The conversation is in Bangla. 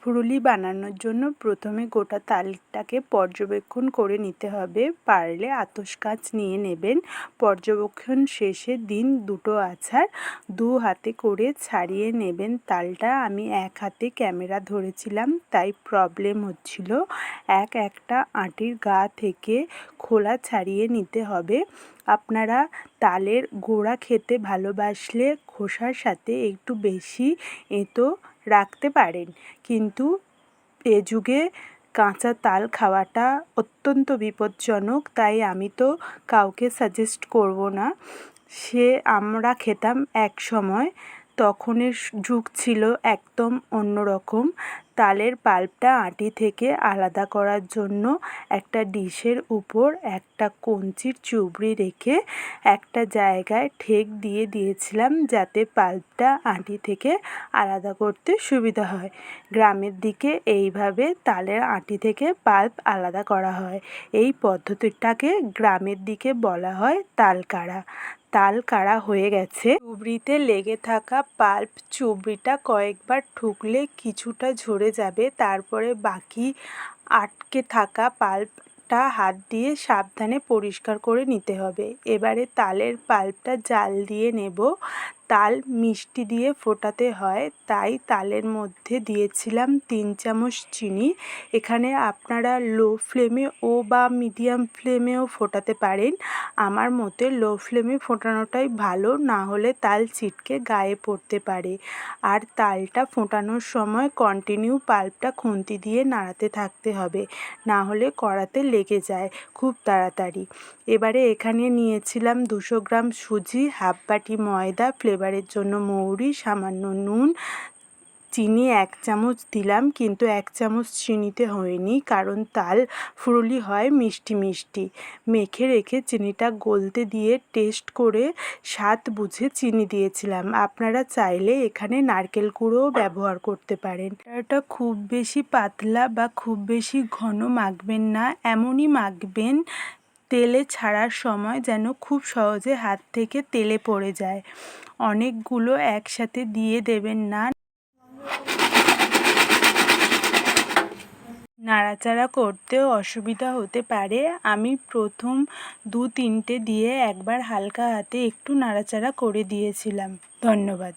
ফুরুলি বানানোর জন্য প্রথমে গোটা তালটাকে পর্যবেক্ষণ করে নিতে হবে। পারলে আতশ কাচ নিয়ে নেবেন। পর্যবেক্ষণ শেষে দিন দুটো আছাড় 2 হাতে করে ছাড়িয়ে নেবেন তালটা। আমি এক হাতে ক্যামেরা ধরেছিলাম তাই প্রবলেম হচ্ছিল। একটা আটির গা থেকে খোলা ছাড়িয়ে নিতে হবে। আপনারা তালের গোড়া খেতে ভালোবাসলে খোসার সাথে একটু বেশি এঁতো রাখতে পারেন, কিন্তু এ যুগে কাঁচা তাল খাওয়াটা অত্যন্ত বিপজ্জনক, তাই আমি তো কাউকে সাজেস্ট করব না। আমরা খেতাম এক সময়, তখনের যুগ ছিল একদম অন্যরকম। তালের পাল্পটা আটি থেকে আলাদা করার জন্য একটা ডিশের উপর একটা কঞ্চির চুবড়ি রেখে একটা জায়গায় ঠেক দিয়ে দিয়েছিলাম, যাতে পাল্পটা আটি থেকে আলাদা করতে সুবিধা হয়। গ্রামের দিকে এইভাবে তালের আটি থেকে পাল্প আলাদা করা হয়। এই পদ্ধতিটাকে গ্রামের দিকে বলা হয় তাল কাড়া। তাল কাড়া হয়ে গেছে। চুবড়িতে লেগে থাকা পাল্প চুবড়িটা কয়েকবার ঠুকলে কিছুটা ঝরে যাবে। তারপরে বাকি আটকে থাকা পাল্পটা হাত দিয়ে সাবধানে পরিষ্কার করে নিতে হবে। এবারে তালের পাল্পটা জাল দিয়ে নেব। তাল মিষ্টি দিয়ে ফোটাতে হয়, তাই তালের মধ্যে দিয়েছিলাম 3 চামচ চিনি। এখানে আপনারা লো ফ্লেমে বা মিডিয়াম ফ্লেমেও ফোটাতে পারেন। আমার মতে লো ফ্লেমে ফোটানোটাই ভালো, না হলে তাল ছিটকে গায়ে পড়তে পারে। আর তালটা ফোটানোর সময় কন্টিনিউ পাল্পটা খুন্তি দিয়ে নাড়াতে থাকতে হবে, না হলে কড়াতে লেগে যায় খুব তাড়াতাড়ি। এবারে এখানে নিয়েছিলাম 200 গ্রাম সুজি, হাফ বাটি ময়দা, ফ্লেভারের জন্য মৌরি, সামান্য নুন, চিনি 1 চামচ দিলাম, কিন্তু 1 চামচ চিনিতে হয়নি, কারণ তাল ফুরুলি হয় মিষ্টি মিষ্টি। মেখে রেখে চিনিটা গলতে দিয়ে টেস্ট করে স্বাদ বুঝে চিনি দিয়েছিলাম। আপনারা চাইলে এখানে নারকেল কুড়োও ব্যবহার করতে পারেন। এটা খুব বেশি পাতলা বা খুব বেশি ঘন মাখবেন না, এমনই মাখবেন তেলে ছাড়ার সময় যেন খুব সহজে হাত থেকে তেলে পড়ে যায়। অনেকগুলো একসাথে দিয়ে দেবেন না, নাড়াচাড়া করতেও অসুবিধা হতে পারে। আমি প্রথম 2-3টে দিয়ে একবার হালকা হাতে একটু নাড়াচাড়া করে দিয়েছিলাম। ধন্যবাদ।